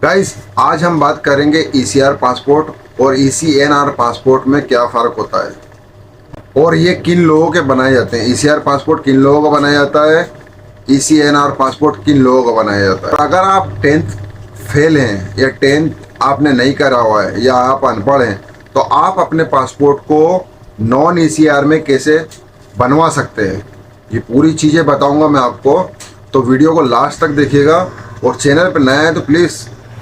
Guys, आज हम बात करेंगे ईसीआर पासपोर्ट और ईसीएनआर पासपोर्ट में क्या फ़र्क होता है और ये किन लोगों के बनाए जाते हैं। ईसीआर पासपोर्ट किन लोगों का बनाया जाता है, ईसीएनआर पासपोर्ट किन लोगों का बनाया जाता है। अगर आप 10th फेल हैं या 10th आपने नहीं करा हुआ है या आप अनपढ़ हैं तो आप अपने पासपोर्ट को नॉन ईसीआर में कैसे बनवा सकते हैं, ये पूरी चीज़ें बताऊंगा मैं आपको। तो वीडियो को लास्ट तक देखिएगा और चैनल पर नया है तो प्लीज़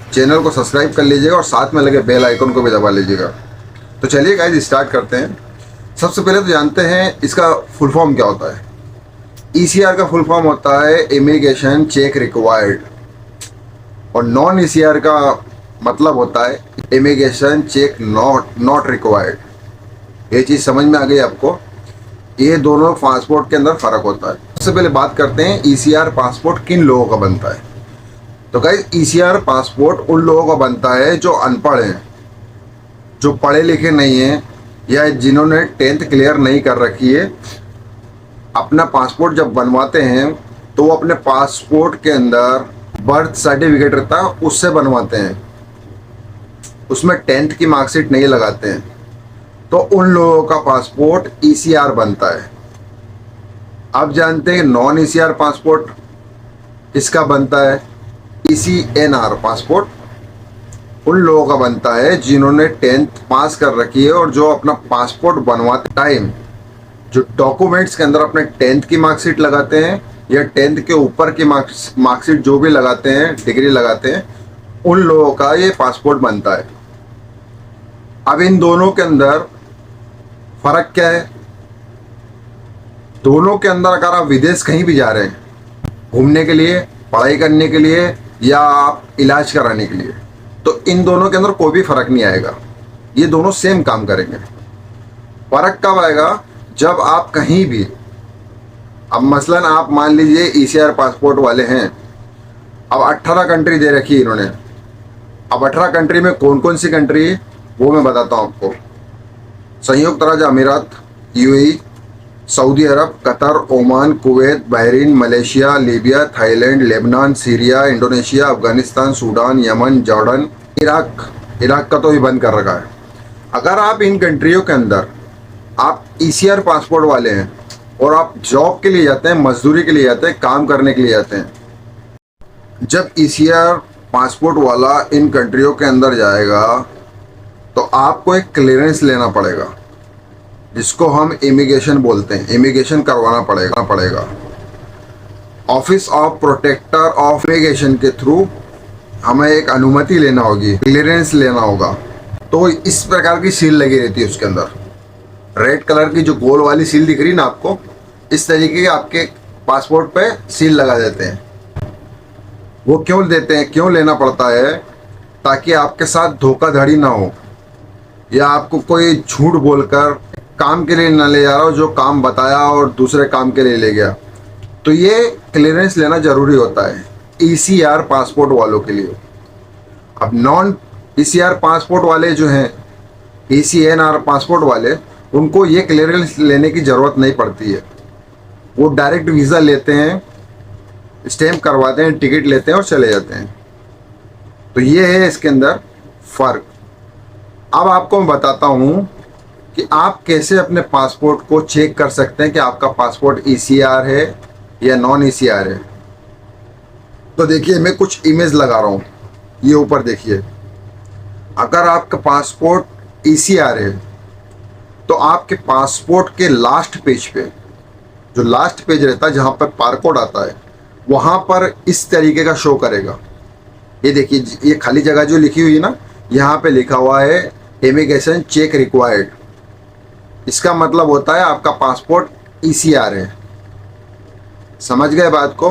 चैनल को सब्सक्राइब कर लीजिएगा और साथ में लगे बेल आइकन को भी दबा लीजिएगा। तो चलिए गाइस स्टार्ट करते हैं। सबसे पहले तो जानते हैं इसका फुल फॉर्म क्या होता है। ईसीआर का फुल फॉर्म होता है इमिग्रेशन चेक रिक्वायर्ड और नॉन ईसीआर का मतलब होता है इमिग्रेशन चेक नॉट रिक्वायर्ड। ये चीज़ समझ में आ गई आपको। ये दोनों पासपोर्ट के अंदर फ़र्क होता है। सबसे पहले बात करते हैं ईसीआर पासपोर्ट किन लोगों का बनता है। तो गाइस ईसीआर पासपोर्ट उन लोगों का बनता है जो अनपढ़ हैं, जो पढ़े लिखे नहीं हैं या जिन्होंने 10th क्लियर नहीं कर रखी है। अपना पासपोर्ट जब बनवाते हैं तो वो अपने पासपोर्ट के अंदर बर्थ सर्टिफिकेट रहता है उससे बनवाते हैं, उसमें 10th की मार्कशीट नहीं लगाते हैं। तो उन लोगों का पासपोर्ट ईसीआर बनता है। अब जानते हैं नॉन ईसीआर पासपोर्ट किसका बनता है। ईसीएनआर पासपोर्ट उन लोगों का बनता है जिन्होंने 10th पास कर रखी है और जो अपना पासपोर्ट बनवाते टाइम जो डॉक्यूमेंट्स के अंदर अपने 10th की मार्कशीट लगाते हैं या 10th के ऊपर की मार्कशीट जो भी लगाते हैं, डिग्री लगाते हैं, उन लोगों का ये पासपोर्ट बनता है। अब इन दोनों के अंदर फ़र्क क्या है। दोनों के अंदर अगर आप विदेश कहीं भी जा रहे हैं घूमने के लिए, पढ़ाई करने के लिए या आप इलाज कराने के लिए, तो इन दोनों के अंदर कोई भी फ़र्क नहीं आएगा। ये दोनों सेम काम करेंगे। फ़र्क कब आएगा, जब आप कहीं भी, अब मसलन आप मान लीजिए ईसीआर पासपोर्ट वाले हैं, अब 18 कंट्री दे रखी है इन्होंने। अब 18 कंट्री में कौन कौन सी कंट्री है वो मैं बताता हूँ आपको। संयुक्त राज्य अमीरात, UAE, Saudi Arab, Qatar, Oman, Kuwait, Bahrain, Malaysia, Libya, Thailand, Lebanon, Syria, Indonesia, Afghanistan, Sudan, Yemen, Jordan, Iraq का तो ही बंद कर रखा है। अगर आप इन कंट्रियों के अंदर आप ईसीआर पासपोर्ट वाले हैं और आप जॉब के लिए जाते हैं, मजदूरी के लिए जाते हैं, काम करने के लिए जाते हैं, जब ईसीआर पासपोर्ट वाला इन कंट्रियों के अंदर जाएगा तो आपको एक क्लियरेंस लेना पड़ेगा जिसको हम इमिग्रेशन बोलते हैं। इमिग्रेशन करवाना पड़ेगा। Office of protector of immigration के थ्रू हमें एक अनुमति लेना होगी, क्लियरेंस लेना होगा। तो इस प्रकार की सील लगी रहती है उसके अंदर। रेड कलर की जो गोल वाली सील दिख रही है ना आपको, इस तरीके के आपके पासपोर्ट पे सील लगा देते हैं। वो क्यों देते हैं, क्यों लेना पड़ता है, ताकि आपके साथ धोखाधड़ी ना हो या आपको कोई झूठ बोलकर काम के लिए ना ले जा रहा हो, जो काम बताया और दूसरे काम के लिए ले गया। तो ये क्लियरेंस लेना ज़रूरी होता है ईसीआर पासपोर्ट वालों के लिए। अब नॉन ईसीआर पासपोर्ट वाले जो हैं, ईसीएनआर पासपोर्ट वाले, उनको ये क्लियरेंस लेने की ज़रूरत नहीं पड़ती है। वो डायरेक्ट वीज़ा लेते हैं, स्टैम्प करवाते हैं, टिकट लेते हैं और चले जाते हैं। तो ये है इसके अंदर फ़र्क। अब आपको मैं बताता हूँ कि आप कैसे अपने पासपोर्ट को चेक कर सकते हैं कि आपका पासपोर्ट ईसीआर है या नॉन ईसीआर है। तो देखिए मैं कुछ इमेज लगा रहा हूँ, ये ऊपर देखिए। अगर आपका पासपोर्ट ईसीआर है तो आपके पासपोर्ट के लास्ट पेज पे, जो लास्ट पेज रहता है जहाँ पर बारकोड आता है, वहाँ पर इस तरीके का शो करेगा। ये देखिए, ये खाली जगह जो लिखी हुई है ना, यहाँ पे लिखा हुआ है इमिग्रेशन चेक रिक्वायर्ड। इसका मतलब होता है आपका पासपोर्ट ईसीआर है। समझ गए बात को।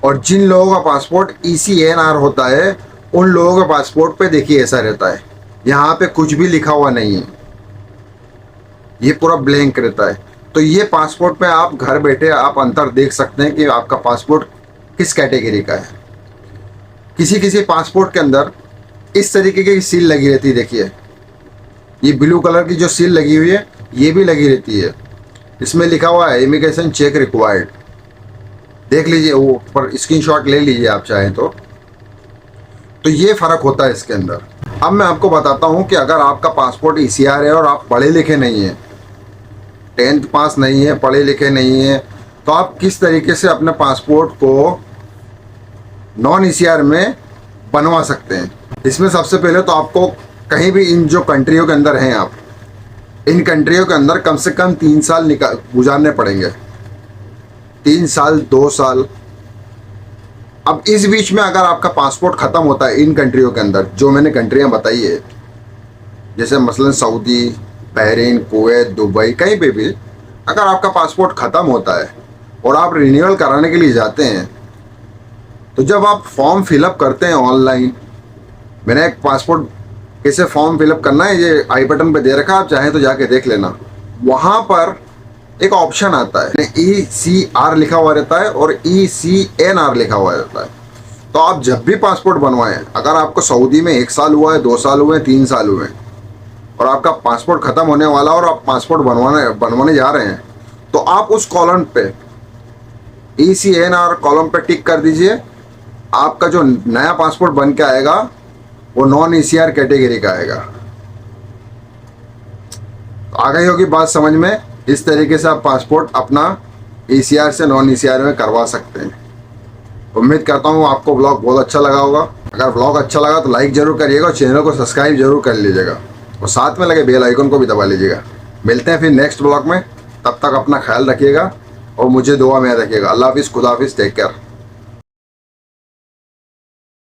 और जिन लोगों का पासपोर्ट ईसीएनआर होता है उन लोगों के पासपोर्ट पे देखिए ऐसा रहता है, यहाँ पे कुछ भी लिखा हुआ नहीं है, ये पूरा ब्लैंक रहता है। तो ये पासपोर्ट पे आप घर बैठे आप अंतर देख सकते हैं कि आपका पासपोर्ट किस कैटेगरी का है। किसी किसी पासपोर्ट के अंदर इस तरीके की सील लगी रहती है। देखिए ये ब्लू कलर की जो सील लगी हुई है ये भी लगी रहती है। इसमें लिखा हुआ है इमिग्रेशन चेक रिक्वायर्ड। देख लीजिए, वो पर स्क्रीनशॉट ले लीजिए आप चाहें तो तो ये फ़र्क होता है इसके अंदर। अब मैं आपको बताता हूँ कि अगर आपका पासपोर्ट ECR है और आप पढ़े लिखे नहीं हैं, 10th पास नहीं है, पढ़े लिखे नहीं हैं, तो आप किस तरीके से अपने पासपोर्ट को नॉन ECR में बनवा सकते हैं। इसमें सबसे पहले तो आपको कहीं भी इन जो कंट्रियों के अंदर हैं आप, इन कंट्रियों के अंदर कम से कम 3 साल गुजारने पड़ेंगे, 3 साल 2 साल। अब इस बीच में अगर आपका पासपोर्ट ख़त्म होता है इन कंट्रियों के अंदर, जो मैंने कंट्रियां बताई है, जैसे मसलन सऊदी, बहरीन, कुवैत, दुबई, कहीं पे भी अगर आपका पासपोर्ट ख़त्म होता है और आप रिन्यूअल कराने के लिए जाते हैं, तो जब आप फॉर्म फिलअप करते हैं ऑनलाइन, मैंने एक पासपोर्ट कैसे फॉर्म फिलअप करना है ये आई बटन पे दे रखा, आप चाहें तो जाके देख लेना। वहाँ पर एक ऑप्शन आता है, ECR लिखा हुआ रहता है और ECNR लिखा हुआ रहता है। तो आप जब भी पासपोर्ट बनवाएं, अगर आपको सऊदी में 1 साल हुआ है, 2 साल हुए, 3 साल हुए और आपका पासपोर्ट ख़त्म होने वाला और आप पासपोर्ट बनवाने जा रहे हैं, तो आप उस कॉलम पे ECNR कॉलम पे टिक कर दीजिए। आपका जो नया पासपोर्ट बन के आएगा वो नॉन ECR कैटेगरी का आएगा। तो आ गई होगी बात समझ में। इस तरीके से आप पासपोर्ट अपना ECR से नॉन ECR में करवा सकते हैं। उम्मीद करता हूँ आपको ब्लॉग बहुत अच्छा लगा होगा। अगर ब्लॉग अच्छा लगा तो लाइक ज़रूर करिएगा और चैनल को सब्सक्राइब जरूर कर लीजिएगा और साथ में लगे बेल आइकन को भी दबा लीजिएगा। मिलते हैं फिर नेक्स्ट ब्लॉग में, तब तक अपना ख्याल रखिएगा और मुझे दुआ में रखिएगा। अल्लाह हाफिज़, खुदा हाफिज़, टेक केयर।